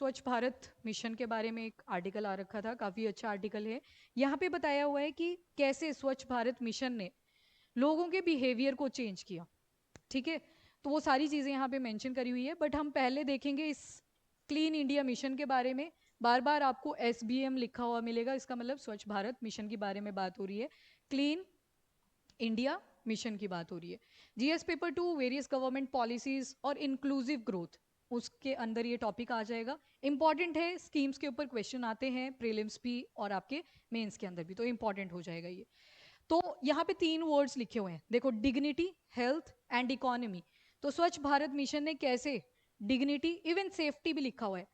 स्वच्छ भारत मिशन के बारे में एक आर्टिकल आ रखा था, काफ़ी अच्छा आर्टिकल है। यहाँ पे बताया हुआ है कि कैसे स्वच्छ भारत मिशन ने लोगों के बिहेवियर को चेंज किया। ठीक है, तो वो सारी चीज़ें यहाँ पे मेंशन करी हुई है, बट हम पहले देखेंगे इस क्लीन इंडिया मिशन के बारे में। बार बार आपको SBM लिखा हुआ मिलेगा, इसका मतलब स्वच्छ भारत मिशन के बारे में बात हो रही है। क्लीन इंडिया मिशन की बात हो रही है। GS paper 2 various government policies और इंक्लूसिव ग्रोथ, उसके अंदर ये टॉपिक आ जाएगा। इंपॉर्टेंट है, स्कीम्स के ऊपर क्वेश्चन आते हैं प्रीलिम्स भी और आपके मेंस के अंदर भी, तो इंपॉर्टेंट हो जाएगा ये। तो यहाँ पे 3 वर्ड्स लिखे हुए हैं, देखो, डिग्निटी, हेल्थ एंड इकोनॉमी। तो स्वच्छ भारत मिशन ने कैसे डिग्निटी, इवन सेफ्टी भी लिखा हुआ है,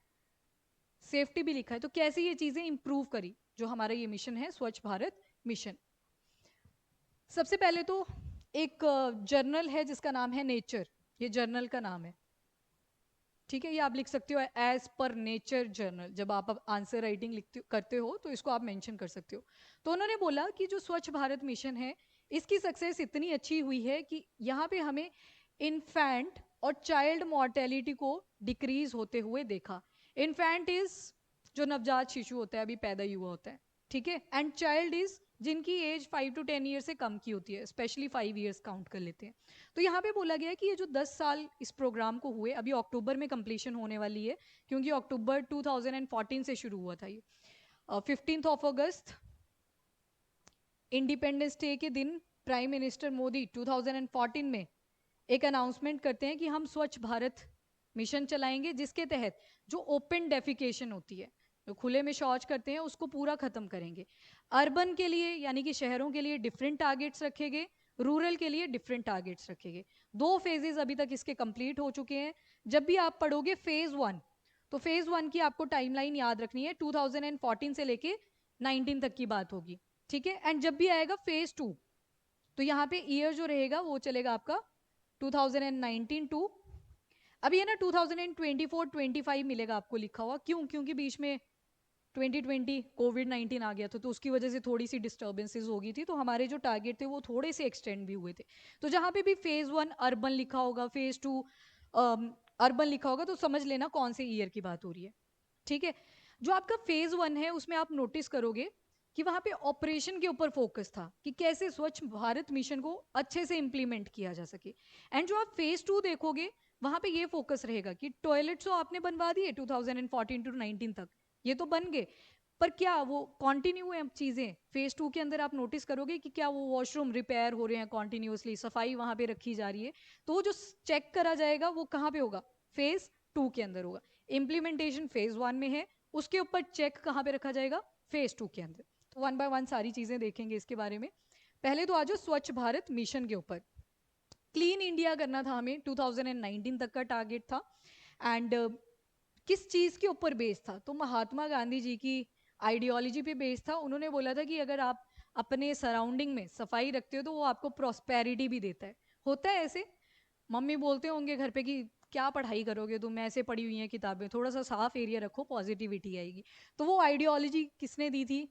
सेफ्टी भी लिखा है, तो कैसे ये चीजें इंप्रूव करी जो हमारा ये मिशन है स्वच्छ भारत मिशन। सबसे पहले तो एक जर्नल है जिसका नाम है नेचर, ये जर्नल का नाम है। ठीक है, ये आप लिख सकते हो एज पर नेचर जर्नल, जब आप आंसर राइटिंग लिखते करते हो तो इसको आप मेंशन कर सकते हो। तो उन्होंने बोला कि जो स्वच्छ भारत मिशन है, इसकी सक्सेस इतनी अच्छी हुई है कि यहाँ पे हमें इन्फेंट और चाइल्ड मॉर्टेलिटी को डिक्रीज होते हुए देखा। इन्फेंट इज जो नवजात शिशु होता है, अभी पैदा ही हुआ होता है। ठीक है, एंड चाइल्ड इज जिनकी एज 5 to 10 ईयर से कम की होती है, स्पेशली 5 ईयर्स काउंट कर लेते हैं। तो यहाँ पे बोला गया है कि ये जो 10 साल इस प्रोग्राम को हुए, अभी अक्टूबर में कंप्लीशन होने वाली है, क्योंकि अक्टूबर 2014 से शुरू हुआ था ये। 15 अगस्त इंडिपेंडेंस डे के दिन प्राइम मिनिस्टर मोदी 2014 में एक अनाउंसमेंट करते हैं कि हम स्वच्छ भारत मिशन चलाएंगे, जिसके तहत जो ओपन डेफिकेशन होती है, जो खुले में शौच करते हैं, उसको पूरा खत्म करेंगे। अर्बन के लिए यानी कि शहरों के लिए डिफरेंट टारगेट्स रखे गए, रूरल के लिए डिफरेंट टारगेट्स रखे गए। 2 फेजेस अभी तक इसके कंप्लीट हो चुके हैं। जब भी आप पढ़ोगे फेज 1, तो फेज 1 की आपको टाइमलाइन याद रखनी है, 2014 से लेके 19 तक की बात होगी। ठीक है, एंड जब भी आएगा फेज 2, तो यहाँ पे ईयर जो रहेगा वो चलेगा आपका 2019 टू, अभी है ना 2024-25 मिलेगा आपको लिखा हुआ। क्यों? क्योंकि बीच में 2020 कोविड-19 आ गया था, तो उसकी वजह से थोड़ी सी डिस्टर्बेंसेस हो गई थी, तो हमारे जो टारगेट थे वो थोड़े से एक्सटेंड भी हुए थे। तो जहाँ पे भी फेज 1 अर्बन लिखा होगा, फेज 2 अर्बन लिखा होगा, तो समझ लेना कौन से ईयर की बात हो रही है। ठीक है, जो आपका फेज 1 है उसमें आप नोटिस करोगे कि वहां पे ऑपरेशन के ऊपर फोकस था कि कैसे स्वच्छ भारत मिशन को अच्छे से इंप्लीमेंट किया जा सके। एंड जो आप फेज 2 देखोगे, वहां पे ये फोकस रहेगा कि टॉयलेट्स तो आपने बनवा दिए 2014 टू 19 तक, ये तो बन गए, पर क्या वो कॉन्टिन्यू है? अब चीजें फेज 2 के अंदर आप नोटिस करोगे कि क्या वो वॉशरूम रिपेयर हो रहे हैं, कॉन्टिन्यूसली सफाई वहां पे रखी जा रही है। तो वो जो चेक करा जाएगा वो कहाँ पे होगा? फेज 2 के अंदर होगा। इम्प्लीमेंटेशन फेज 1 में है, उसके ऊपर चेक कहाँ पे रखा जाएगा? फेज 2 के अंदर। तो 1 बाय 1 सारी चीजें देखेंगे इसके बारे में। पहले तो आ जाओ स्वच्छ भारत मिशन के ऊपर। क्लीन इंडिया करना था हमें, 2019 तक का टारगेट था। एंड किस चीज के ऊपर बेस था? तो महात्मा गांधी जी की आइडियोलॉजी पे बेस था। उन्होंने बोला था कि अगर आप अपने सराउंडिंग में सफाई रखते हो तो वो आपको प्रॉस्पेरिटी भी देता है। होता है ऐसे, मम्मी बोलते होंगे घर पे कि क्या पढ़ाई करोगे तुम, ऐसे पढ़ी हुई हैं किताबें, थोड़ा सा साफ एरिया रखो, पॉजिटिविटी आएगी। तो वो आइडियोलॉजी किसने दी थी?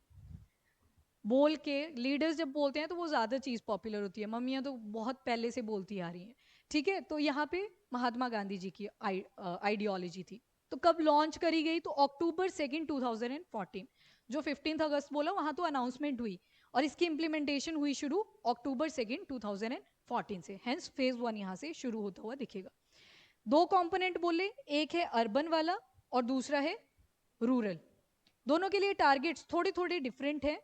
बोल के लीडर्स जब बोलते हैं तो वो ज्यादा चीज पॉपुलर होती है, मम्मियां तो बहुत पहले से बोलती आ रही हैं। ठीक है, तो यहाँ पे महात्मा गांधी जी की आइडियोलॉजी थी। तो कब लॉन्च करी गई? तो October 2, 2014। जो 15 अगस्त बोला, वहां तो अनाउंसमेंट हुई और इसकी इंप्लीमेंटेशन हुई शुरू October 2, 2014 से। हेंस फेज 1 यहाँ से शुरू होता हुआ दिखेगा। 2 कंपोनेंट बोले, एक है अर्बन वाला और दूसरा है रूरल। दोनों के लिए टारगेट्स थोड़े थोड़े डिफरेंट है।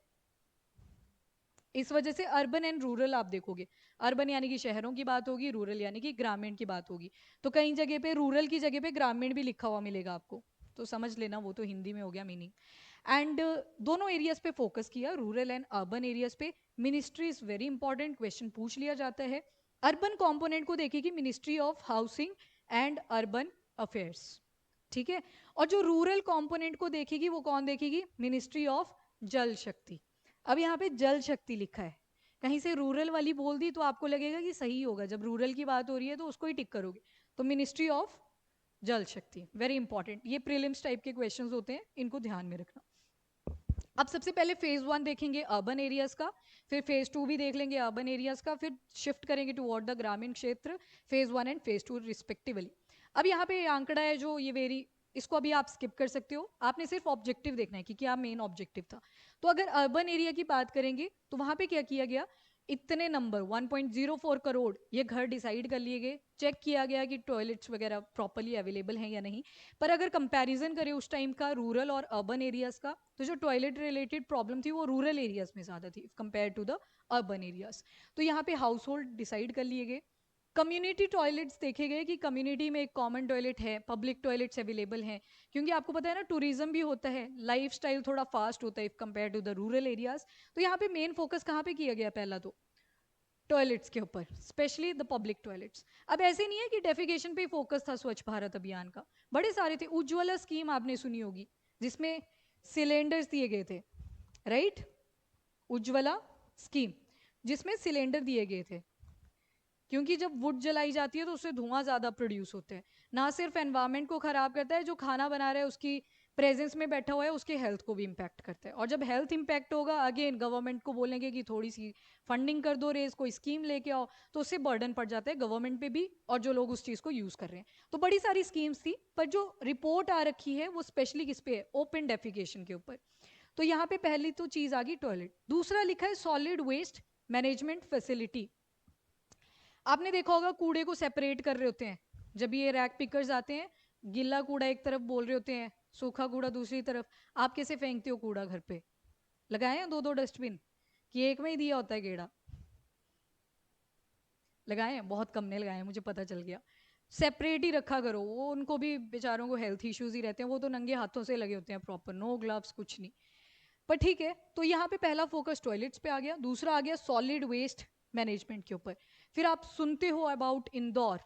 इस वजह से अर्बन एंड रूरल आप देखोगे, अर्बन यानी कि शहरों की बात होगी, रूरल यानी कि ग्रामीण की बात होगी। तो कई जगह पे रूरल की जगह पे ग्रामीण भी लिखा हुआ मिलेगा आपको, तो समझ लेना, वो तो हिंदी में हो गया मीनिंग। एंड दोनों एरियाज पे फोकस किया, रूरल एंड अर्बन एरियाज पे। Ministry is very important, question पूछ लिया जाता है। अर्बन कंपोनेंट को देखेगी ministry of housing and urban affairs. ठीक है, और जो रूरल कंपोनेंट को देखेगी वो कौन देखेगी? मिनिस्ट्री ऑफ जल शक्ति। अब यहाँ पे जल शक्ति लिखा है, कहीं से रूरल वाली बोल दी तो आपको लगेगा कि सही होगा, जब रूरल की बात हो रही है तो उसको ही टिक करोगे। तो मिनिस्ट्री ऑफ जल शक्ति, वेरी इंपॉर्टेंट, ये प्रीलिम्स टाइप के क्वेश्चंस होते हैं, इनको ध्यान में रखना। अब सबसे पहले फेज 1 देखेंगे अर्बन एरियाज का, फिर फेज 2 भी देख लेंगे अर्बन एरियाज का, फिर शिफ्ट करेंगे टुवर्ड द ग्रामीण क्षेत्र, फेज 1 एंड फेज 2 रिस्पेक्टिवली। अब यहाँ पे आंकड़ा है जो ये वेरी इसको अभी आप स्किप कर सकते हो, आपने सिर्फ ऑब्जेक्टिव देखना है कि क्या मेन ऑब्जेक्टिव था। तो अगर अर्बन एरिया की बात करेंगे तो वहां पे क्या किया गया, इतने नंबर 1.04 करोड़ ये घर डिसाइड कर लिए गए, चेक किया गया कि टॉयलेट्स वगैरह प्रॉपरली अवेलेबल हैं या नहीं। पर अगर कंपैरिजन करें उस टाइम का रूरल और अर्बन एरियाज का, तो जो टॉयलेट रिलेटेड प्रॉब्लम थी वो रूरल एरियाज में ज़्यादा थी compare to the urban areas. तो यहाँ पे हाउस होल्ड डिसाइड कर लिए गए। कम्युनिटी टॉयलेट्स देखे गए कि कम्युनिटी में एक कॉमन टॉयलेट है, पब्लिक टॉयलेट्स अवेलेबल हैं, क्योंकि आपको पता है ना टूरिज्म भी होता है, लाइफस्टाइल थोड़ा फास्ट होता है if compare to the rural areas. तो यहाँ पे मेन फोकस कहाँ पे किया गया, पहला तो टॉयलेट्स के ऊपर, स्पेशली द पब्लिक टॉयलेट्स। अब ऐसे नहीं है कि डेफिकेशन पे फोकस था स्वच्छ भारत अभियान का, बड़े सारे थे। उज्ज्वला स्कीम आपने सुनी होगी जिसमें सिलेंडर्स दिए गए थे, राइट, उज्ज्वला स्कीम जिसमें सिलेंडर दिए गए थे, क्योंकि जब वुड जलाई जाती है तो उससे धुआं ज़्यादा प्रोड्यूस होते हैं, ना सिर्फ एनवायरनमेंट को ख़राब करता है, जो खाना बना रहा है उसकी प्रेजेंस में बैठा हुआ है उसके हेल्थ को भी इम्पैक्ट करता है। और जब हेल्थ इम्पैक्ट होगा, अगेन गवर्नमेंट को बोलेंगे कि थोड़ी सी फंडिंग कर दो, रेज कोई स्कीम लेके आओ, तो उससे बर्डन पड़ जाता है गवर्नमेंट पे भी और जो लोग उस चीज़ को यूज़ कर रहे हैं। तो बड़ी सारी स्कीम्स थी, पर जो रिपोर्ट आ रखी है वो स्पेशली किस पे है, ओपन डेफिकेशन के ऊपर। तो यहाँ पे पहली तो चीज़ आ गई टॉयलेट। दूसरा लिखा है सॉलिड वेस्ट मैनेजमेंट फैसिलिटी। आपने देखा होगा कूड़े को सेपरेट कर रहे होते हैं, जब ये रैक पिकर्स आते हैं, गीला कूड़ा एक तरफ बोल रहे होते हैं, सूखा कूड़ा दूसरी तरफ। आप कैसे फेंकते हो कूड़ा घर पे, लगाए हैं दो दो डस्टबिन कि एक में ही दिया होता है गेड़ा, लगाए हैं, बहुत कम ने लगाए हैं, मुझे पता चल गया। सेपरेट ही रखा करो, वो उनको भी बेचारों को हेल्थ इश्यूज ही रहते हैं, वो तो नंगे हाथों से लगे होते हैं प्रॉपर, नो ग्लव्स कुछ नहीं। पर ठीक है, तो यहाँ पे पहला फोकस टॉयलेट्स पे आ गया, दूसरा आ गया सॉलिड वेस्ट मैनेजमेंट के ऊपर। फिर आप सुनते हो अबाउट इंदौर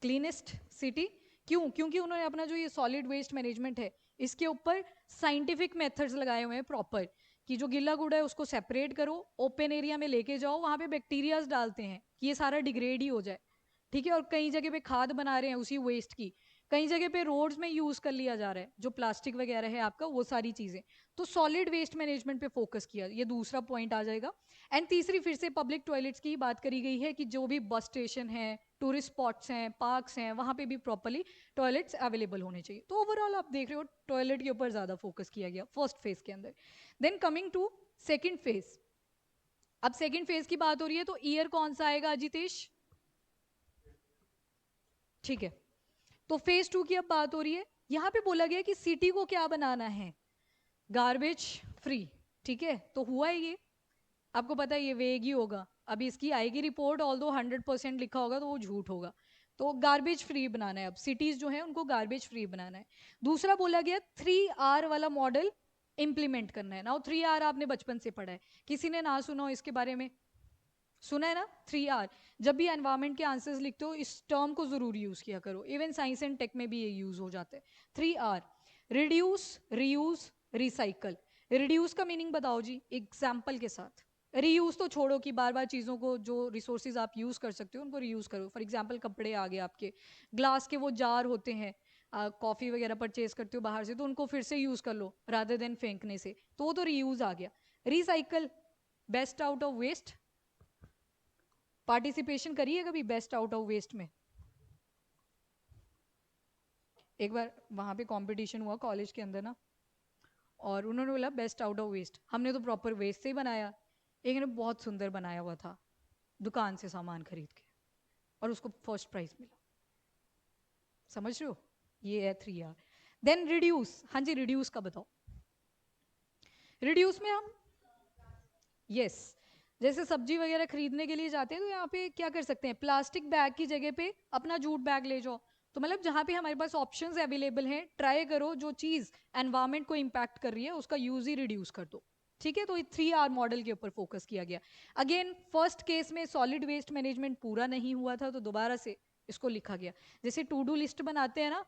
क्लीनेस्ट सिटी, क्यों, क्योंकि उन्होंने अपना जो ये सॉलिड वेस्ट मैनेजमेंट है इसके ऊपर साइंटिफिक मेथड्स लगाए हुए हैं प्रॉपर, कि जो गीला कूड़ा है उसको सेपरेट करो, ओपन एरिया में लेके जाओ, वहाँ पे बैक्टीरियाज डालते हैं कि ये सारा डिग्रेड ही हो जाए, ठीक है। और कई जगह पे खाद बना रहे हैं उसी वेस्ट की, कई जगह पे रोड्स में यूज कर लिया जा रहा है जो प्लास्टिक वगैरह है आपका, वो सारी चीजें। तो सॉलिड वेस्ट मैनेजमेंट पे फोकस किया, ये दूसरा पॉइंट आ जाएगा। एंड तीसरी फिर से पब्लिक टॉयलेट्स की बात करी गई है कि जो भी बस स्टेशन है, टूरिस्ट स्पॉट्स हैं, पार्क्स हैं, वहाँ पे भी प्रॉपरली टॉयलेट्स अवेलेबल होने चाहिए। तो ओवरऑल आप देख रहे हो टॉयलेट के ऊपर ज़्यादा फोकस किया गया फर्स्ट फेज के अंदर। Then coming to second phase, अब सेकेंड फेज की बात हो रही है, तो ईयर कौन सा आएगा अजितेश, ठीक है। तो फेज टू की अब बात हो रही है, यहाँ पे बोला गया कि सिटी को क्या बनाना है, गार्बेज फ्री, ठीक है। तो हुआ है ये, आपको पता है ये वेग ही होगा, अभी इसकी आएगी रिपोर्ट, ऑल दो 100% लिखा होगा तो वो झूठ होगा। तो गार्बेज फ्री बनाना है, अब सिटीज जो है उनको गार्बेज फ्री बनाना है। दूसरा बोला गया 3R वाला मॉडल इंप्लीमेंट करना है ना। 3R आपने बचपन से पढ़ा है, किसी ने ना सुना हो इसके बारे में, सुना है ना 3R। जब भी एनवायरमेंट के आंसर्स लिखते हो इस टर्म को जरूर यूज किया करो, इवन साइंस एंड टेक में भी ये यूज हो जाता है। 3R, reduce, reuse, recycle. Reduce का मीनिंग बताओ जी एग्जाम्पल के साथ। रीयूज तो छोड़ो कि बार बार चीज़ों को, जो रिसोर्सेज आप यूज़ कर सकते हो उनको रीयूज़ करो। फॉर एग्जाम्पल कपड़े आ गए आपके, ग्लास के वो जार होते हैं, कॉफ़ी वगैरह परचेज करते हो बाहर से तो उनको फिर से यूज़ कर लो रादर देन फेंकने से, तो वो तो रीयूज़ आ गया। Recycle, best out of waste, participation करिए कभी बेस्ट आउट ऑफ वेस्ट में। एक बार वहाँ पे कंपटीशन हुआ कॉलेज के अंदर ना, और उन्होंने बोला बेस्ट आउट ऑफ वेस्ट, हमने तो प्रॉपर वेस्ट से ही बनाया, एक ने बहुत सुंदर बनाया हुआ था दुकान से सामान खरीद के, और उसको फर्स्ट प्राइज मिला, समझ रहे हो, ये है 3R। देन रिड्यूस, हाँ जी रिड्यूस का बताओ। रिड्यूस में हम, यस, जैसे सब्जी वगैरह खरीदने के लिए जाते हैं तो यहाँ पे क्या कर सकते हैं, प्लास्टिक बैग की जगह पे अपना जूट बैग ले जाओ। तो मतलब जहाँ पे हमारे पास ऑप्शंस अवेलेबल हैं, ट्राई करो जो चीज़ एनवायरमेंट को इम्पैक्ट कर रही है उसका यूज ही रिड्यूस कर दो, ठीक है। तो 3R मॉडल के ऊपर फोकस किया गया। अगेन फर्स्ट केस में सॉलिड वेस्ट मैनेजमेंट पूरा नहीं हुआ था तो दोबारा से इसको लिखा गया। जैसे टू डू लिस्ट बनाते हैं ना,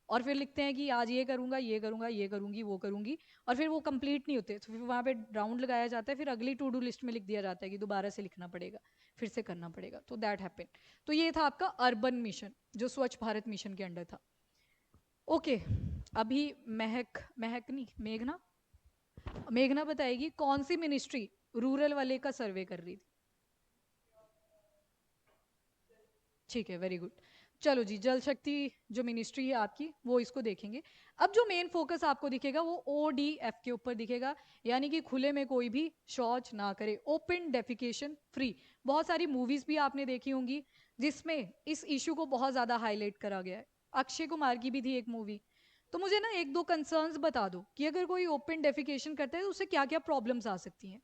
और फिर लिखते हैं कि आज ये करूंगा, ये करूंगा, ये करूंगी, वो करूंगी, और फिर वो कंप्लीट नहीं होते, तो फिर वहाँ पे राउंड लगाया जाता है, फिर अगली टू डू लिस्ट में लिख दिया जाता है कि दोबारा से लिखना पड़ेगा, फिर से करना पड़ेगा। तो दैट हैपन। तो ये था आपका अर्बन मिशन जो स्वच्छ भारत मिशन के अंडर था। ओके, अभी महक, महक नहीं, मेघना, मेघना बताएगी कौन सी मिनिस्ट्री रूरल वाले का सर्वे कर रही थी, ठीक है, वेरी गुड। चलो जी, जल शक्ति जो मिनिस्ट्री है आपकी वो इसको देखेंगे। अब जो मेन फोकस आपको दिखेगा वो ODF के ऊपर दिखेगा, यानी कि खुले में कोई भी शौच ना करे, ओपन डेफिकेशन फ्री। बहुत सारी मूवीज भी आपने देखी होंगी जिसमें इस इशू को बहुत ज्यादा हाईलाइट करा गया है। अक्षय कुमार की भी थी एक मूवी। तो मुझे ना एक दो कंसर्न्स बता दो कि अगर कोई ओपन डेफिकेशन करता है तो उससे क्या क्या प्रॉब्लम्स आ सकती हैं।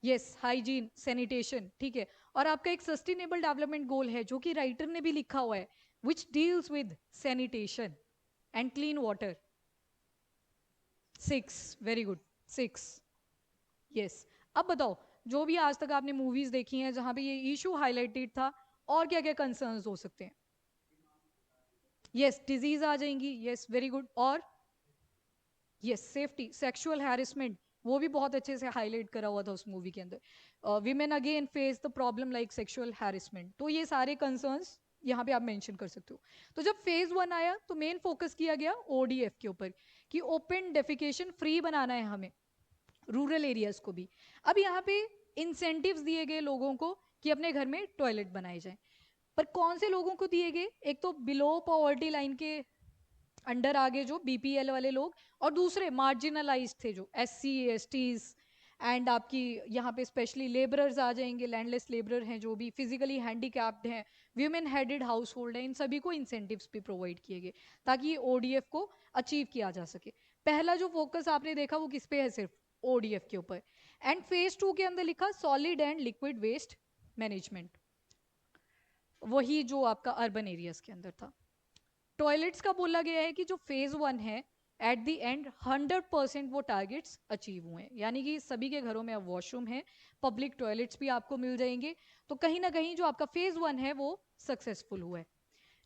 यस, हाइजीन, सैनिटेशन, ठीक है। और आपका एक सस्टेनेबल डेवलपमेंट गोल है जो कि राइटर ने भी लिखा हुआ है, which deals with sanitation and clean water. 6, very good, 6। Yes. अब बताओ, जो भी आज तक आपने मूवीज देखी हैं जहां पे ये इशू हाईलाइटेड था, और क्या क्या कंसर्न्स हो सकते हैं। यस, डिजीज आ जाएंगी, यस वेरी गुड। और यस, सेफ्टी, सेक्सुअल हैरेसमेंट, वो भी बहुत अच्छे से हाईलाइट करा हुआ था उस मूवी के अंदर। Women again face the problem like sexual harassment. तो ये सारे कंसर्न्स यहाँ पे आप मेंशन कर सकते हो। तो जब फेज 1 आया तो मेन फोकस किया गया ODF के ऊपर कि ओपन डेफिकेशन फ्री बनाना है हमें, रूरल एरियाज को भी। अब यहाँ पे इंसेंटिव्स दिए गए लोगों को कि अपने घर में टॉयलेट बनाए जाएं। पर कौन से लोगों को दिए गए? एक तो बिलो पॉवर्टी लाइन के अंडर आगे जो BPL वाले लोग, और दूसरे मार्जिनलाइज थे जो SC STs, एंड आपकी यहाँ पे स्पेशली लेबरर्स आ जाएंगे, लैंडलेस लेबरर हैं, जो भी फिजिकली हैंडीकैप्ड हैं, वीमेन हेडेड हाउस होल्ड है, इन सभी को इंसेंटिव्स भी प्रोवाइड किए गए ताकि ये ODF को अचीव किया जा सके। पहला जो फोकस आपने देखा वो किस पे है? सिर्फ ODF के ऊपर। एंड फेज 2 के अंदर लिखा solid and liquid waste management, वही जो आपका अर्बन एरियाज के अंदर था। टॉयलेट्स का बोला गया है कि जो फेज 1 है, एट द एंड 100% वो टारगेट्स अचीव हुए हैं, यानी कि सभी के घरों में अब वॉशरूम है, पब्लिक टॉयलेट्स भी आपको मिल जाएंगे। तो कहीं ना कहीं जो आपका फेज 1 है वो सक्सेसफुल हुआ है।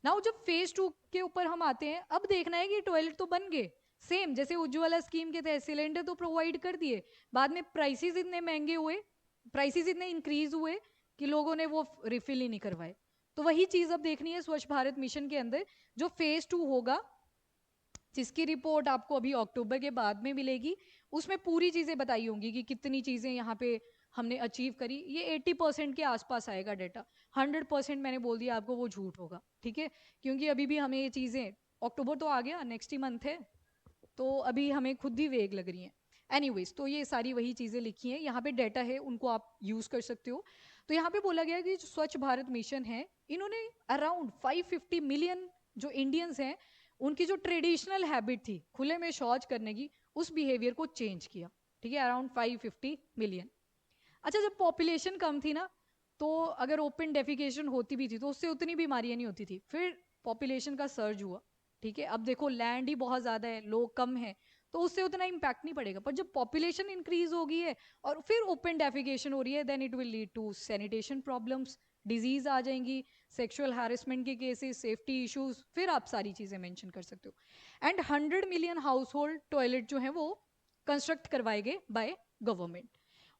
नाउ जब फेज 2 के ऊपर हम आते हैं, अब देखना है कि टॉयलेट तो बन गए, सेम जैसे उज्ज्वला स्कीम के तहत सिलेंडर तो प्रोवाइड कर दिए, बाद में प्राइसेस इतने महंगे हुए, प्राइसेस इतने इंक्रीज हुए कि लोगों ने वो रिफिल ही नहीं करवाए। तो वही चीज अब देखनी है स्वच्छ भारत मिशन के अंदर, जो फेज 2 होगा, जिसकी रिपोर्ट आपको अभी अक्टूबर के बाद में मिलेगी। उसमें पूरी चीजें बताई होंगी कि कितनी चीजें यहाँ पे हमने अचीव करी। ये 80% के आसपास आएगा डाटा, 100% मैंने बोल दिया आपको वो झूठ होगा, ठीक है। क्योंकि अभी भी हमें ये चीजें, अक्टूबर तो आ गया, नेक्स्ट ही मंथ है, तो अभी हमें खुद ही वेग लग रही हैं। एनीवेज, तो ये सारी वही चीज़ें लिखी हैं यहाँ पे, डाटा है, उनको आप यूज़ कर सकते हो। तो यहाँ पे बोला गया कि जो स्वच्छ भारत मिशन है, इन्होंने अराउंड 550 मिलियन जो इंडियंस हैं, उनकी जो ट्रेडिशनल हैबिट थी खुले में शौच करने की, उस बिहेवियर को चेंज किया, ठीक है, अराउंड 550 मिलियन। अच्छा, जब पॉपुलेशन कम थी ना, तो अगर ओपन डेफिकेशन होती भी थी तो उससे उतनी बीमारियां नहीं होती थी। फिर पॉपुलेशन का सर्ज हुआ, ठीक है, अब देखो लैंड ही बहुत ज़्यादा है, लोग कम हैं, तो उससे उतना इम्पैक्ट नहीं पड़ेगा। पर जब पॉपुलेशन इंक्रीज हो गई है और फिर ओपन डेफिकेशन हो रही है, then it will lead to sanitation problems, disease आ जाएंगी, सेक्सुअल हैरेसमेंट के केसेस, सेफ्टी इश्यूज, फिर आप सारी चीज़ें मेंशन कर सकते हो। And 100 million household toilet जो है वो कंस्ट्रक्ट करवाए गए बाय गवर्नमेंट।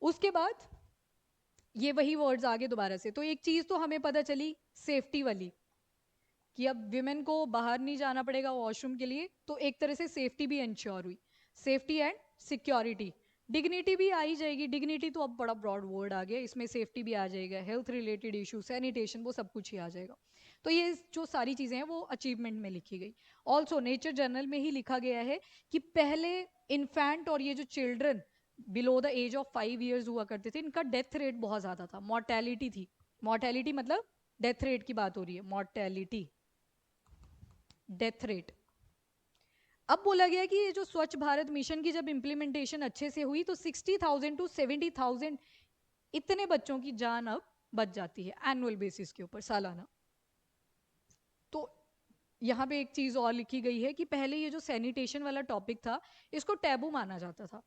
उसके बाद ये वही वर्ड्स आगे दोबारा से। तो एक चीज तो हमें पता चली सेफ्टी वाली, कि अब विमेन को बाहर नहीं जाना पड़ेगा वॉशरूम के लिए, तो एक तरह से सेफ्टी भी इंश्योर हुई, सेफ्टी एंड सिक्योरिटी। डिग्निटी भी आ ही जाएगी, डिग्निटी तो अब बड़ा ब्रॉड वर्ड आ गया, इसमें सेफ्टी भी आ जाएगा, हेल्थ रिलेटेड इशू, सैनिटेशन, वो सब कुछ ही आ जाएगा। तो ये जो सारी चीजें हैं वो अचीवमेंट में लिखी गई। ऑल्सो नेचर जर्नल में ही लिखा गया है कि पहले इन्फेंट और ये जो children below the age of 5 years हुआ करते थे, इनका डेथ रेट बहुत ज्यादा था, मॉर्टेलिटी थी। मॉर्टेलिटी मतलब डेथ रेट की बात हो रही है, मॉर्टेलिटी, डेथ रेट। अब बोला गया कि ये जो स्वच्छ भारत मिशन की जब इम्प्लीमेंटेशन अच्छे से हुई तो 60,000 टू 70,000 इतने बच्चों की जान अब बच जाती है एनुअल बेसिस के ऊपर, सालाना। तो यहाँ पे एक चीज और लिखी गई है कि पहले ये जो सैनिटेशन वाला टॉपिक था, इसको टैबू माना जाता था,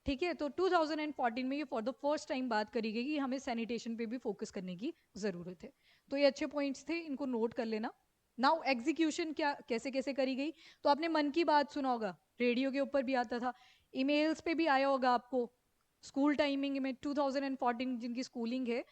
ठीक है। तो 2014 में ये फॉर द फर्स्ट टाइम बात करी गई कि हमें सैनिटेशन पे भी फोकस करने की जरूरत है। तो ये अच्छे पॉइंट्स थे, इनको नोट कर लेना। नाउ एग्जीक्यूशन क्या कैसे कैसे करी गई, तो आपने मन की बात सुना होगा, रेडियो के ऊपर भी आता था, ईमेल्स पे भी आया होगा आपको। स्कूल टाइमिंग में 2014 जिनकी स्कूलिंग है,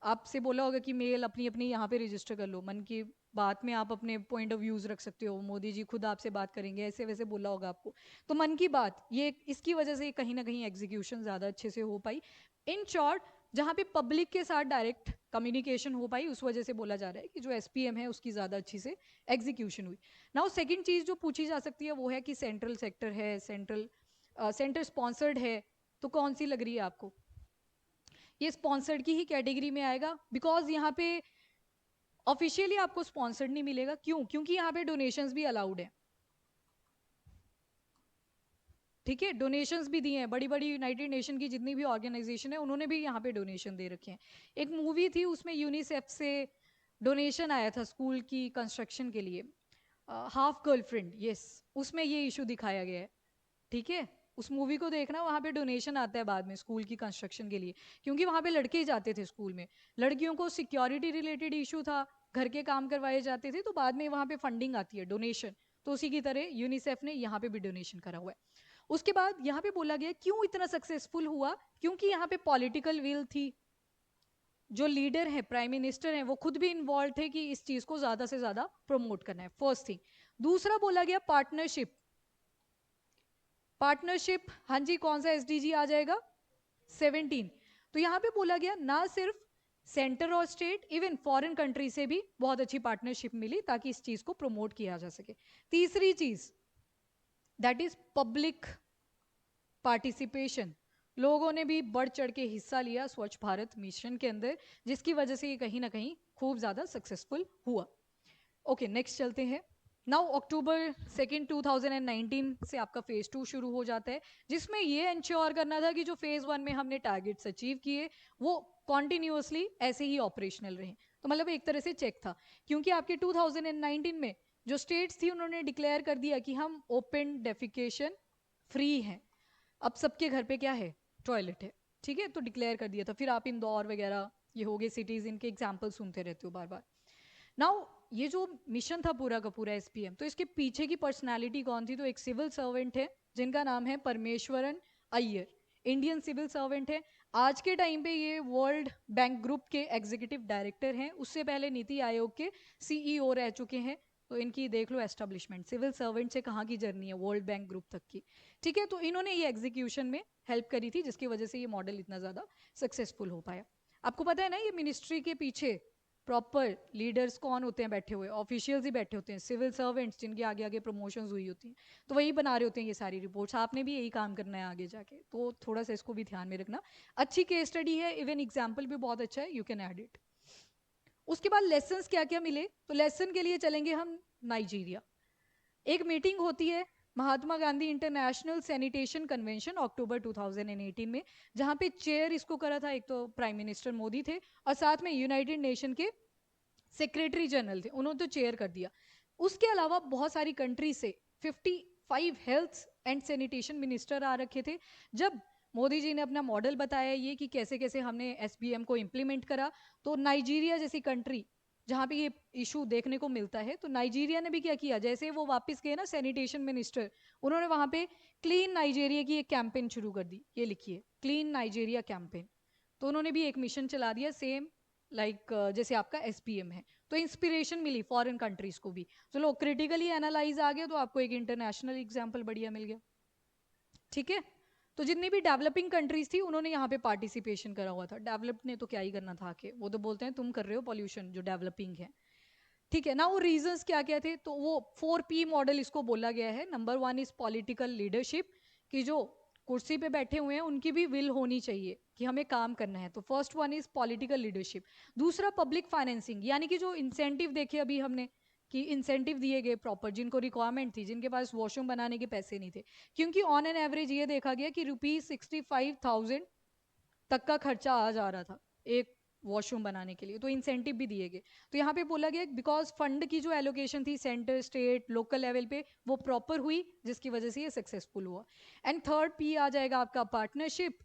आपसे बोला होगा कि मेल अपनी अपनी यहाँ पे रजिस्टर कर लो, मन की बात में आप अपने पॉइंट ऑफ व्यूज रख सकते हो, मोदी जी खुद आपसे बात करेंगे, ऐसे वैसे बोला होगा आपको। तो मन की बात ये इसकी वजह से कहीं ना कहीं एग्जीक्यूशन ज़्यादा अच्छे से हो पाई। इन शॉर्ट, जहाँ पे पब्लिक के साथ डायरेक्ट कम्युनिकेशन हो पाई, उस वजह से बोला जा रहा है कि जो एसपीएम है उसकी ज़्यादा अच्छी से एग्जीक्यूशन हुई। नाउ सेकंड चीज़ जो पूछी जा सकती है वो है कि सेंट्रल सेक्टर है, सेंटर स्पॉन्सर्ड है, तो कौन सी लग रही है आपको? ये स्पॉन्सर्ड की ही कैटेगरी में आएगा, बिकॉज यहाँ पे ऑफिशियली आपको स्पॉन्सर्ड नहीं मिलेगा। क्यों? क्योंकि यहाँ पे डोनेशंस भी अलाउड है। ठीक है, डोनेशंस भी दिए हैं, बड़ी बड़ी यूनाइटेड नेशन की जितनी भी ऑर्गेनाइजेशन है उन्होंने भी यहाँ पे डोनेशन दे रखे हैं। एक मूवी थी उसमें यूनिसेफ से डोनेशन आया था स्कूल की कंस्ट्रक्शन के लिए, हाफ गर्लफ्रेंड, यस, उसमें ये इशू दिखाया गया है। ठीक है, उस मूवी को देखना, वहाँ पे डोनेशन आता है बाद में स्कूल की कंस्ट्रक्शन के लिए, क्योंकि वहाँ पे लड़के ही जाते थे स्कूल में, लड़कियों को सिक्योरिटी रिलेटेड इशू था, घर के काम करवाए जाते थे, तो बाद में वहाँ पे फंडिंग आती है, डोनेशन। तो उसी की तरह यूनिसेफ ने यहाँ पे भी डोनेशन करा हुआ है। उसके बाद यहाँ पे बोला गया क्यों इतना सक्सेसफुल हुआ, क्योंकि यहाँ पे पॉलिटिकल विल थी, जो लीडर है प्राइम मिनिस्टर हैं वो खुद भी इन्वॉल्व थे कि इस चीज को ज्यादा से ज्यादा प्रमोट करना है, फर्स्ट थिंग। दूसरा बोला गया पार्टनरशिप। पार्टनरशिप, हाँ जी, कौन सा एसडीजी आ जाएगा? 17। तो यहाँ पे बोला गया ना सिर्फ सेंटर और स्टेट, इवन फॉरेन कंट्री से भी बहुत अच्छी पार्टनरशिप मिली ताकि इस चीज को प्रमोट किया जा सके। तीसरी चीज, दैट इज पब्लिक पार्टिसिपेशन। लोगों ने भी बढ़ चढ़ के हिस्सा लिया स्वच्छ भारत मिशन के अंदर, जिसकी वजह से ये कहीं ना कहीं खूब ज्यादा सक्सेसफुल हुआ। ओके, नेक्स्ट चलते हैं। नाउ अक्टूबर 2 2019 से आपका फेज 2 शुरू हो जाता है, जिसमें ये इंश्योर करना था कि जो फेज 1 में हमने टारगेट्स अचीव किए वो कॉन्टिन्यूसली ऐसे ही ऑपरेशनल रहे। तो मतलब एक तरह से चेक था, क्योंकि आपके 2019 में जो स्टेट्स थी उन्होंने डिक्लेयर कर दिया कि हम ओपन डेफिकेशन फ्री हैं, अब सबके घर पे क्या है? टॉयलेट है। ठीक है, तो डिक्लेयर कर दिया था। फिर आप इंदौर वगैरह ये हो गए सिटीज, इनके एग्जाम्पल सुनते रहते हो बार बार। नाउ ये जो मिशन था पूरा का पूरा एसपीएम, तो इसके पीछे की पर्सनालिटी कौन थी? तो एक सिविल सर्वेंट है जिनका नाम है Parameswaran Iyer, Indian civil servant है। आज के टाइम पे ये वर्ल्ड बैंक ग्रुप के एग्जीक्यूटिव डायरेक्टर हैं, उससे पहले नीति आयोग के सीईओ रह चुके हैं। तो इनकी देख लो एस्टेब्लिशमेंट, सिविल सर्वेंट से कहाँ की जर्नी है, वर्ल्ड बैंक ग्रुप तक की। ठीक है, तो इन्होंने ये एग्जीक्यूशन में हेल्प करी थी, जिसकी वजह से ये मॉडल इतना ज़्यादा सक्सेसफुल हो पाया। आपको पता है ना, ये मिनिस्ट्री के पीछे प्रॉपर लीडर्स कौन होते हैं बैठे हुए? ऑफिशियल्स ही बैठे होते हैं, सिविल सर्वेंट्स जिनके आगे आगे प्रमोशंस हुई होती हैं, तो वही बना रहे होते हैं ये सारी रिपोर्ट्स। आपने भी यही काम करना है आगे जाके, तो थोड़ा सा इसको भी ध्यान में रखना। अच्छी केस स्टडी है, इवन एग्जाम्पल भी बहुत अच्छा है, यू कैन एड इट। उसके बाद लेसन्स क्या क्या मिले, तो लेसन के लिए चलेंगे हम नाइजीरिया। एक मीटिंग होती है Mahatma Gandhi international sanitation convention अक्टूबर 2018 में, जहां पे चेयर इसको करा था एक तो प्राइम मिनिस्टर मोदी थे, और साथ में यूनाइटेड नेशन के सेक्रेटरी जनरल थे, उन्होंने तो चेयर कर दिया। उसके अलावा बहुत सारी कंट्री से 55 हेल्थ एंड सैनिटेशन मिनिस्टर आ रखे थे। जब मोदी जी ने अपना मॉडल बताया ये कि कैसे कैसे हमने एसबीएम को इम्प्लीमेंट करा, तो नाइजीरिया जैसी कंट्री जहाँ पे ये इशू देखने को मिलता है, तो नाइजीरिया ने भी क्या किया, जैसे वो वापस गए ना सैनिटेशन मिनिस्टर, उन्होंने वहाँ पे क्लीन नाइजीरिया की एक कैंपेन शुरू कर दी। ये लिखिए, क्लीन नाइजीरिया कैंपेन। तो उन्होंने भी एक मिशन चला दिया सेम जैसे आपका एसपीएम है। तो इंस्पिरेशन मिली फॉरेन कंट्रीज को भी। चलो क्रिटिकली एनालाइज आ गया तो आपको एक इंटरनेशनल एग्जाम्पल बढ़िया मिल गया। ठीक है, तो जितनी भी डेवलपिंग कंट्रीज थी उन्होंने यहाँ पे पार्टिसिपेशन करा हुआ था। डेवलप्ड ने तो क्या ही करना था आके, वो तो बोलते हैं तुम कर रहे हो पॉल्यूशन जो डेवलपिंग है। ठीक है ना, वो रीजंस क्या क्या थे, तो वो 4P मॉडल इसको बोला गया है। नंबर 1 इज पॉलिटिकल लीडरशिप, कि जो कुर्सी पे बैठे हुए हैं उनकी भी विल होनी चाहिए कि हमें काम करना है, तो first one is political leadership. दूसरा पब्लिक फाइनेंसिंग, यानी कि जो इंसेंटिव देखे अभी हमने कि इंसेंटिव दिए गए प्रॉपर, जिनको रिक्वायरमेंट थी, जिनके पास वॉशरूम बनाने के पैसे नहीं थे, क्योंकि ऑन एन एवरेज ये देखा गया कि ₹65,000 तक का खर्चा आ जा रहा था एक वॉशरूम बनाने के लिए, तो इंसेंटिव भी दिए गए। तो यहाँ पे बोला गया बिकॉज फंड की जो एलोकेशन थी सेंटर स्टेट लोकल लेवल पे वो प्रॉपर हुई, जिसकी वजह से ये सक्सेसफुल हुआ। एंड थर्ड पी आ जाएगा आपका पार्टनरशिप,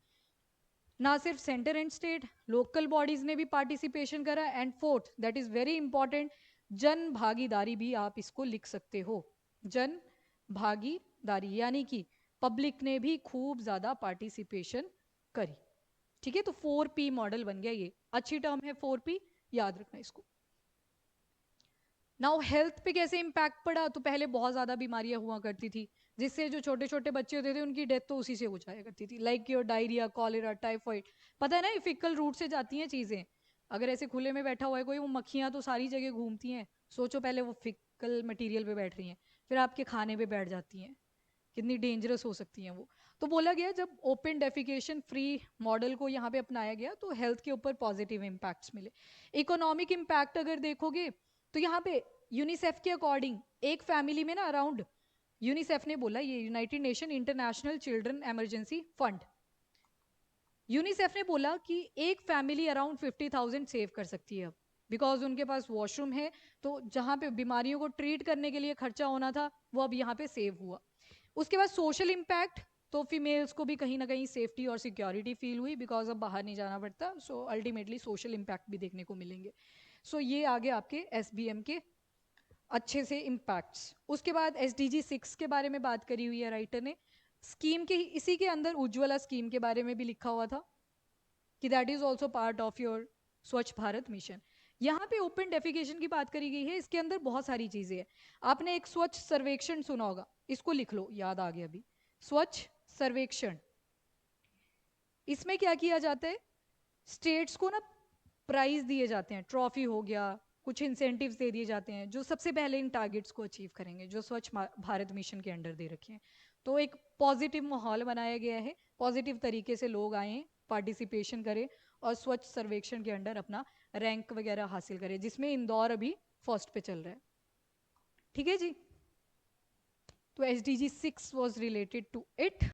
ना सिर्फ centre and state, local bodies ने भी पार्टिसिपेशन करा। And fourth, that is very important, जन भागीदारी भी आप इसको लिख सकते हो, जन भागीदारी, यानी कि पब्लिक ने भी खूब ज्यादा पार्टिसिपेशन करी। ठीक है, तो 4P मॉडल बन गया, ये अच्छी टर्म है 4P, याद रखना इसको। नाउ हेल्थ पे कैसे इम्पैक्ट पड़ा, तो पहले बहुत ज्यादा बीमारियां हुआ करती थी, जिससे जो छोटे छोटे बच्चे होते थे उनकी डेथ तो उसी से हो जाया करती थी, like your diarrhoea, cholera, typhoid. पता है ना, ये फिकल रूट से जाती हैं चीज़ें। अगर ऐसे खुले में बैठा हुआ है कोई, वो मक्खियाँ तो सारी जगह घूमती हैं। सोचो पहले वो फिकल मटेरियल पे बैठ रही हैं, फिर आपके खाने पे बैठ जाती हैं, कितनी डेंजरस हो सकती हैं वो। तो बोला गया जब ओपन डेफिकेशन फ्री मॉडल को यहाँ पे अपनाया गया तो हेल्थ के ऊपर पॉजिटिव इम्पैक्ट्स मिले। इकोनॉमिक इम्पैक्ट अगर देखोगे तो यहाँ पे यूनिसेफ के अकॉर्डिंग एक फैमिली में ना अराउंड, यूनिसेफ ने बोला, ये United nation international children emergency fund, UNICEF ने बोला कि एक फैमिली अराउंड 50,000 सेव कर सकती है अब, बिकॉज उनके पास वॉशरूम है। तो जहाँ पे बीमारियों को ट्रीट करने के लिए खर्चा होना था वो अब यहाँ पे सेव हुआ। उसके बाद सोशल इम्पैक्ट, तो फीमेल्स को भी कहीं ना कहीं सेफ्टी और सिक्योरिटी फील हुई, बिकॉज अब बाहर नहीं जाना पड़ता। सो अल्टीमेटली सोशल इम्पैक्ट भी देखने को मिलेंगे। सो ये आगे आपके SBM के अच्छे से इम्पैक्ट्स। उसके बाद SDG 6 के बारे में बात करी हुई है राइटर ने। स्कीम के इसी के अंदर उज्ज्वला स्कीम के बारे में भी लिखा हुआ था कि that is also part of your स्वच्छ भारत मिशन। यहाँ पे ओपन डेफिकेशन की बात करी गई है, इसके अंदर बहुत सारी चीजें हैं। आपने एक स्वच्छ सर्वेक्षण सुना होगा, इसको लिख लो, याद आ गया अभी। स्वच्छ सर्वेक्षण, इसमें क्या किया जाता है, स्टेट्स को ना प्राइज दिए जाते हैं, ट्रॉफी हो गया, कुछ इंसेंटिव्स दे दिए जाते हैं जो सबसे पहले इन टारगेट्स को अचीव करेंगे जो स्वच्छ भारत मिशन के अंडर दे रखे हैं। तो एक पॉजिटिव माहौल बनाया गया है, पॉजिटिव तरीके से लोग आए, पार्टिसिपेशन करें और स्वच्छ सर्वेक्षण के अंडर अपना रैंक वगैरह हासिल करें, जिसमें इंदौर अभी फर्स्ट पे चल रहा है। ठीक है जी। तो SDG 6 was related to it.